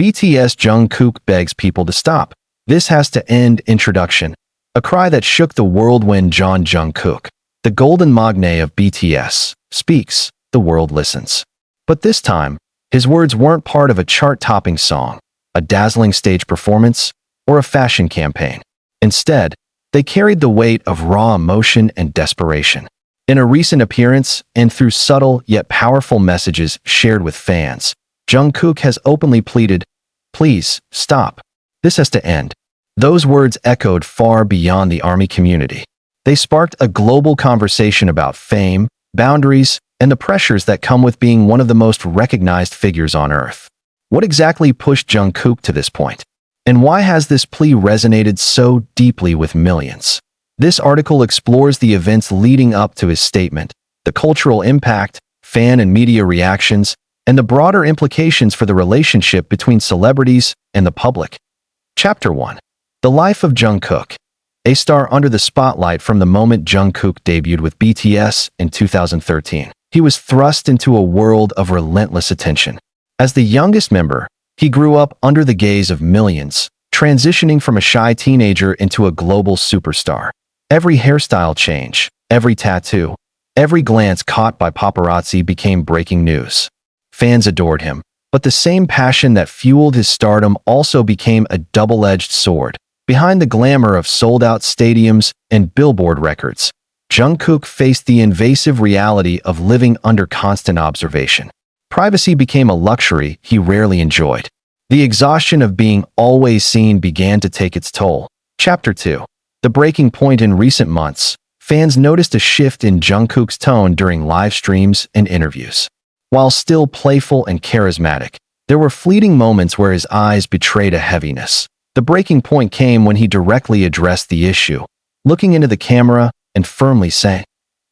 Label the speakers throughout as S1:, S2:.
S1: BTS Jungkook begs people to stop. This has to end. Introduction. A cry that shook the world when Jungkook, the golden maknae of BTS, speaks, the world listens. But this time, his words weren't part of a chart-topping song, a dazzling stage performance, or a fashion campaign. Instead, they carried the weight of raw emotion and desperation. In a recent appearance, and through subtle yet powerful messages shared with fans, Jungkook has openly pleaded, "Please, stop. This has to end." Those words echoed far beyond the ARMY community. They sparked a global conversation about fame, boundaries, and the pressures that come with being one of the most recognized figures on Earth. What exactly pushed Jungkook to this point? And why has this plea resonated so deeply with millions? This article explores the events leading up to his statement, the cultural impact, fan and media reactions, and the broader implications for the relationship between celebrities and the public. Chapter 1. The Life of Jungkook. A star under the spotlight from the moment Jungkook debuted with BTS in 2013. He was thrust into a world of relentless attention. As the youngest member, he grew up under the gaze of millions, transitioning from a shy teenager into a global superstar. Every hairstyle change, every tattoo, every glance caught by paparazzi became breaking news. Fans adored him, but the same passion that fueled his stardom also became a double-edged sword. Behind the glamour of sold-out stadiums and Billboard records, Jungkook faced the invasive reality of living under constant observation. Privacy became a luxury he rarely enjoyed. The exhaustion of being always seen began to take its toll. Chapter 2. The breaking point. In recent months, fans noticed a shift in Jungkook's tone during live streams and interviews. While still playful and charismatic, there were fleeting moments where his eyes betrayed a heaviness. The breaking point came when he directly addressed the issue, looking into the camera and firmly saying,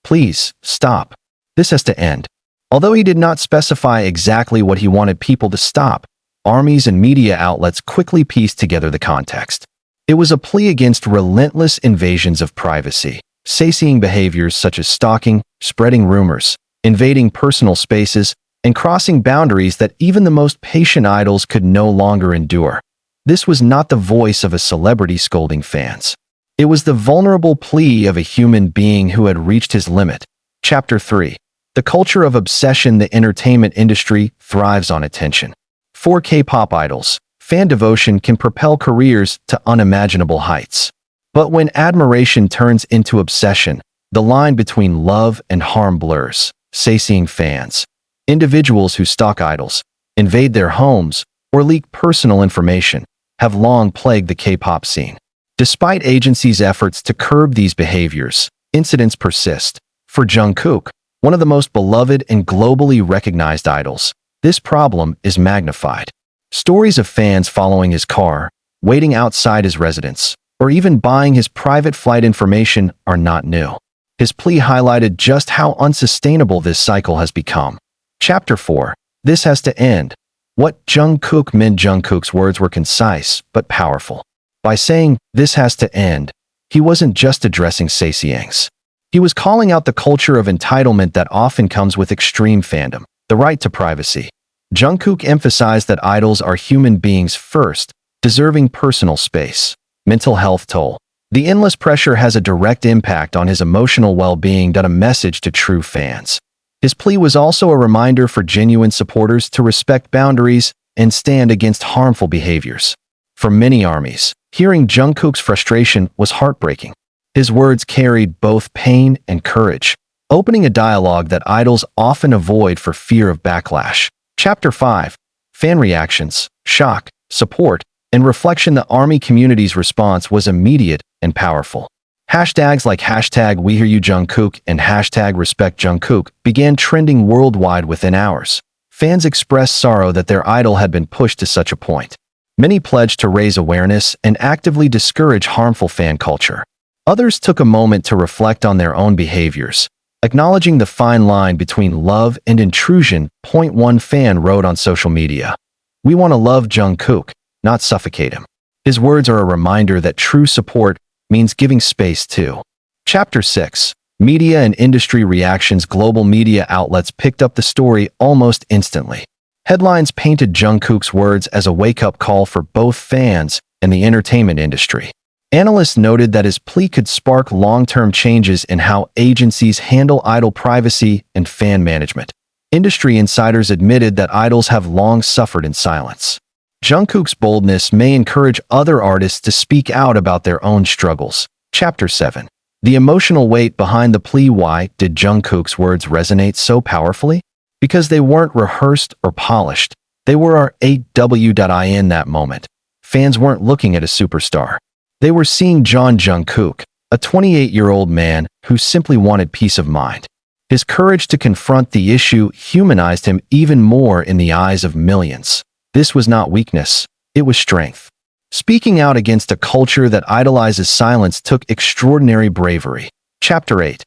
S1: "Please, stop. This has to end." Although he did not specify exactly what he wanted people to stop, armies and media outlets quickly pieced together the context. It was a plea against relentless invasions of privacy, satiating behaviors such as stalking, spreading rumors, invading personal spaces, and crossing boundaries that even the most patient idols could no longer endure. This was not the voice of a celebrity scolding fans. It was the vulnerable plea of a human being who had reached his limit. Chapter 3. The culture of obsession. The entertainment industry thrives on attention. For K-pop idols, fan devotion can propel careers to unimaginable heights. But when admiration turns into obsession, the line between love and harm blurs. Satiating fans, individuals who stalk idols, invade their homes, or leak personal information, have long plagued the K-pop scene. Despite agencies' efforts to curb these behaviors, incidents persist. For Jungkook, one of the most beloved and globally recognized idols, this problem is magnified. Stories of fans following his car, waiting outside his residence, or even buying his private flight information are not new. His plea highlighted just how unsustainable this cycle has become. Chapter 4. This has to end. What Jungkook meant. Jungkook's words were concise but powerful. By saying, "This has to end," he wasn't just addressing satiangs. He was calling out the culture of entitlement that often comes with extreme fandom, the right to privacy. Jungkook emphasized that idols are human beings first, deserving personal space. Mental health toll. The endless pressure has a direct impact on his emotional well-being. A message to true fans. His plea was also a reminder for genuine supporters to respect boundaries and stand against harmful behaviors. For many armies, hearing Jungkook's frustration was heartbreaking. His words carried both pain and courage, opening a dialogue that idols often avoid for fear of backlash. Chapter 5. Fan reactions, shock, support, and reflection. The ARMY community's response was immediate and powerful. Hashtags like #WeHearYouJungkook and #RespectJungkook began trending worldwide within hours. Fans expressed sorrow that their idol had been pushed to such a point. Many pledged to raise awareness and actively discourage harmful fan culture. Others took a moment to reflect on their own behaviors, acknowledging the fine line between love and intrusion. One fan wrote on social media, "We want to love Jungkook, not suffocate him." His words are a reminder that true support means giving space too. Chapter 6. Media and industry reactions. Global media outlets picked up the story almost instantly. Headlines painted Jungkook's words as a wake-up call for both fans and the entertainment industry. Analysts noted that his plea could spark long-term changes in how agencies handle idol privacy and fan management. Industry insiders admitted that idols have long suffered in silence. Jungkook's boldness may encourage other artists to speak out about their own struggles. Chapter 7. The emotional weight behind the plea. Why did Jungkook's words resonate so powerfully? Because they weren't rehearsed or polished. They were in that moment. Fans weren't looking at a superstar. They were seeing Jungkook, a 28-year-old man who simply wanted peace of mind. His courage to confront the issue humanized him even more in the eyes of millions. This was not weakness, it was strength. Speaking out against a culture that idolizes silence took extraordinary bravery. Chapter 8.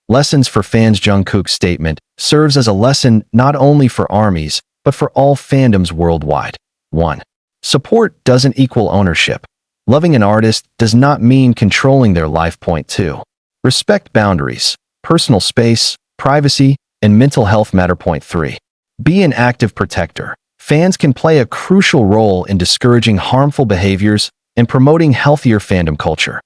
S1: Lessons for fans. Jungkook's statement serves as a lesson not only for armies, but for all fandoms worldwide. 1. Support doesn't equal ownership. Loving an artist does not mean controlling their life. 2. Respect boundaries, personal space, privacy, and mental health matter. 3. Be an active protector. Fans can play a crucial role in discouraging harmful behaviors and promoting healthier fandom culture.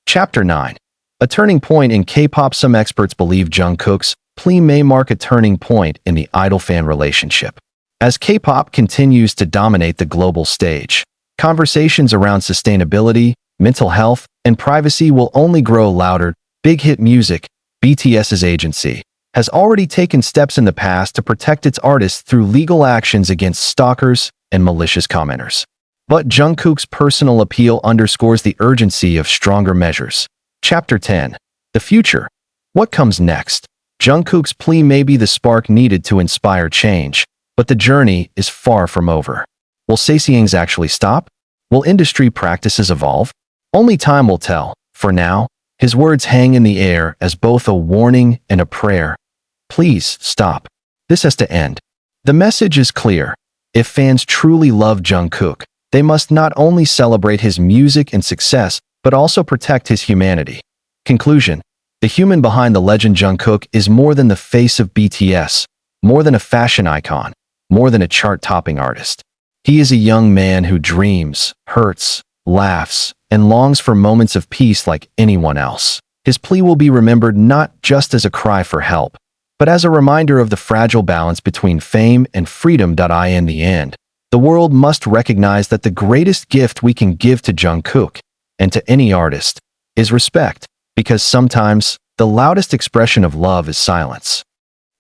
S1: Chapter 9. A turning point in K-pop. Some experts believe Jungkook's plea may mark a turning point in the idol-fan relationship. As K-pop continues to dominate the global stage, conversations around sustainability, mental health, and privacy will only grow louder. Big Hit Music, BTS's agency, has already taken steps in the past to protect its artists through legal actions against stalkers and malicious commenters. But Jungkook's personal appeal underscores the urgency of stronger measures. Chapter 10. The future. What comes next? Jungkook's plea may be the spark needed to inspire change, but the journey is far from over. Will sasaengs actually stop? Will industry practices evolve? Only time will tell. For now, his words hang in the air as both a warning and a prayer. Please stop. This has to end. The message is clear. If fans truly love Jungkook, they must not only celebrate his music and success, but also protect his humanity. Conclusion. The human behind the legend Jungkook is more than the face of BTS, more than a fashion icon, more than a chart-topping artist. He is a young man who dreams, hurts, laughs, and longs for moments of peace like anyone else. His plea will be remembered not just as a cry for help, but as a reminder of the fragile balance between fame and freedom. In the end, the world must recognize that the greatest gift we can give to Jungkook, and to any artist, is respect, because sometimes the loudest expression of love is silence.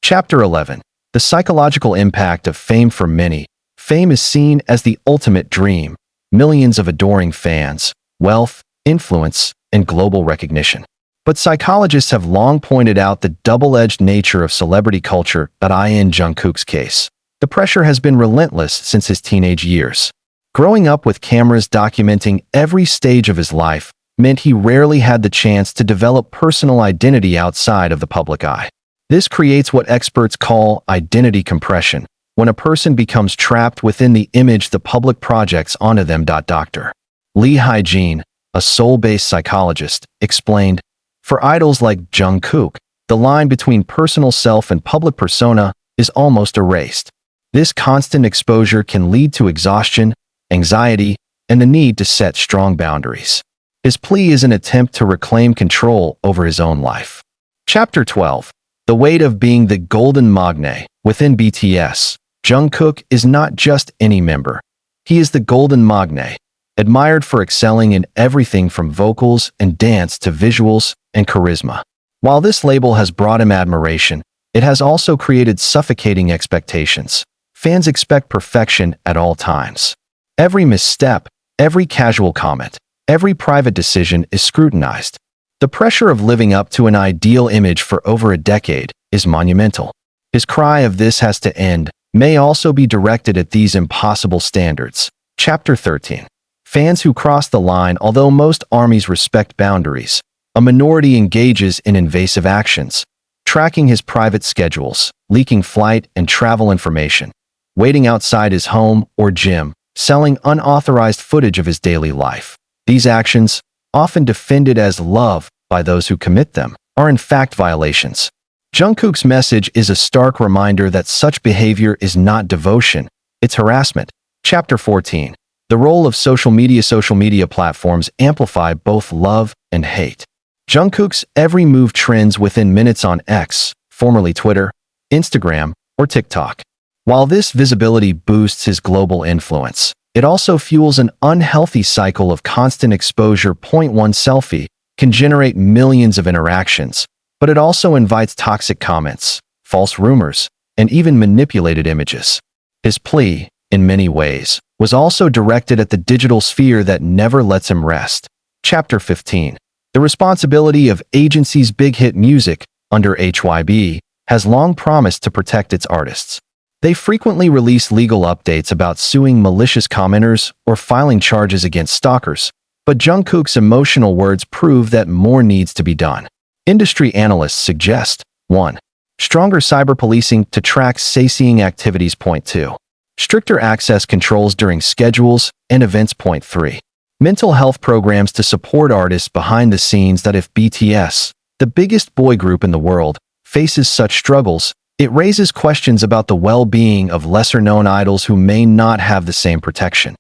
S1: Chapter 11. The psychological impact of fame. For many, fame is seen as the ultimate dream. Millions of adoring fans, wealth, influence, and global recognition. But psychologists have long pointed out the double-edged nature of celebrity culture. In Jungkook's case, the pressure has been relentless since his teenage years. Growing up with cameras documenting every stage of his life meant he rarely had the chance to develop personal identity outside of the public eye. This creates what experts call identity compression, when a person becomes trapped within the image the public projects onto them. Dr. Lee Hyejin, a Seoul-based psychologist, explained, "For idols like Jungkook, the line between personal self and public persona is almost erased. This constant exposure can lead to exhaustion, anxiety, and the need to set strong boundaries." His plea is an attempt to reclaim control over his own life. Chapter 12. The weight of being the golden maknae. Within BTS, Jungkook is not just any member. He is the golden maknae, admired for excelling in everything from vocals and dance to visuals and charisma. While this label has brought him admiration, it has also created suffocating expectations. Fans expect perfection at all times. Every misstep, every casual comment, every private decision is scrutinized. The pressure of living up to an ideal image for over a decade is monumental. His cry of "this has to end" may also be directed at these impossible standards. Chapter 13. Fans who cross the line. Although most armies respect boundaries, a minority engages in invasive actions, tracking his private schedules, leaking flight and travel information, waiting outside his home or gym, selling unauthorized footage of his daily life. These actions, often defended as love by those who commit them, are in fact violations. Jungkook's message is a stark reminder that such behavior is not devotion, It's harassment. Chapter 14. The role of social media platforms amplify both love and hate. Jungkook's every move trends within minutes on X, formerly Twitter, Instagram, or TikTok. While this visibility boosts his global influence, it also fuels an unhealthy cycle of constant exposure. One selfie can generate millions of interactions, but it also invites toxic comments, false rumors, and even manipulated images. His plea, in many ways, was also directed at the digital sphere that never lets him rest. Chapter 15. The responsibility of agencies. Big Hit Music, under HYB, has long promised to protect its artists. They frequently release legal updates about suing malicious commenters or filing charges against stalkers, but Jungkook's emotional words prove that more needs to be done. Industry analysts suggest 1. Stronger cyber policing to track saying activities. 2. Stricter access controls during schedules and events. 3. Mental health programs to support artists behind the scenes. That if BTS, the biggest boy group in the world, faces such struggles, it raises questions about the well-being of lesser-known idols who may not have the same protection.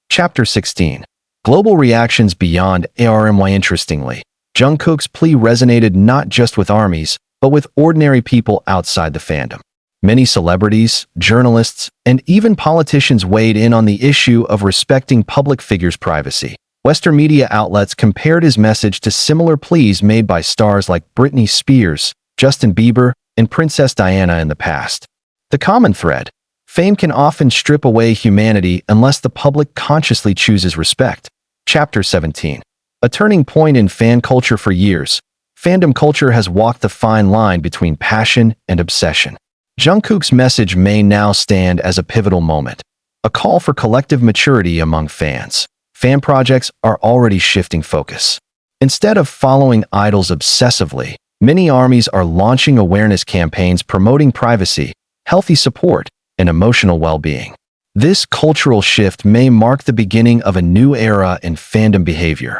S1: Chapter 16. Global reactions beyond ARMY. Interestingly, Jungkook's plea resonated not just with armies, but with ordinary people outside the fandom. Many celebrities, journalists, and even politicians weighed in on the issue of respecting public figures' privacy. Western media outlets compared his message to similar pleas made by stars like Britney Spears, Justin Bieber, and Princess Diana in the past. The common thread: fame can often strip away humanity unless the public consciously chooses respect. Chapter 17. A turning point in fan culture. For years, fandom culture has walked the fine line between passion and obsession. Jungkook's message may now stand as a pivotal moment, a call for collective maturity among fans. Fan projects are already shifting focus. Instead of following idols obsessively, many armies are launching awareness campaigns promoting privacy, healthy support, and emotional well-being. This cultural shift may mark the beginning of a new era in fandom behavior.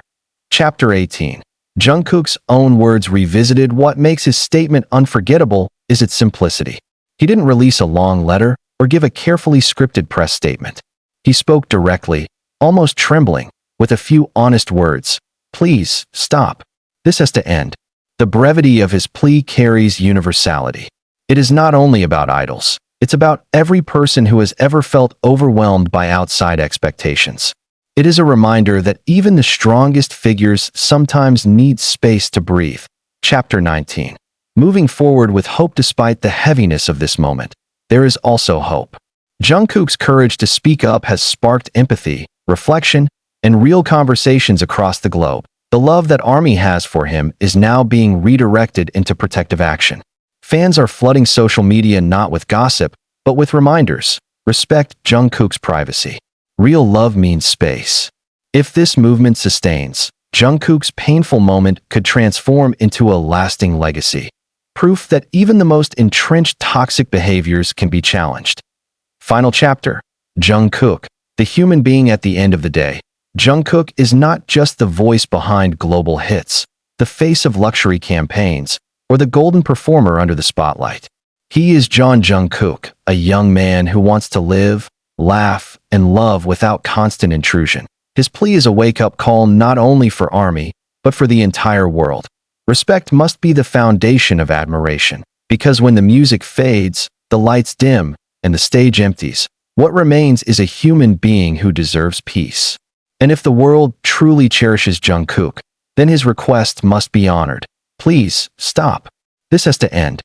S1: Chapter 18. Jungkook's own words revisited. What makes his statement unforgettable is its simplicity. He didn't release a long letter or give a carefully scripted press statement. He spoke directly, almost trembling, with a few honest words. Please, stop. This has to end. The brevity of his plea carries universality. It is not only about idols. It's about every person who has ever felt overwhelmed by outside expectations. It is a reminder that even the strongest figures sometimes need space to breathe. Chapter 19. Moving forward with hope. Despite the heaviness of this moment, there is also hope. Jungkook's courage to speak up has sparked empathy, reflection, and real conversations across the globe. The love that ARMY has for him is now being redirected into protective action. Fans are flooding social media not with gossip, but with reminders. Respect Jungkook's privacy. Real love means space. If this movement sustains, Jungkook's painful moment could transform into a lasting legacy. Proof that even the most entrenched toxic behaviors can be challenged. Final chapter. Jungkook, the human being. At the end of the day, Jungkook is not just the voice behind global hits, the face of luxury campaigns, or the golden performer under the spotlight. He is Jungkook, a young man who wants to live, laugh, and love without constant intrusion. His plea is a wake-up call not only for ARMY, but for the entire world. Respect must be the foundation of admiration, because when the music fades, the lights dim, and the stage empties, what remains is a human being who deserves peace. And if the world truly cherishes Jungkook, then his request must be honored. Please, stop. This has to end.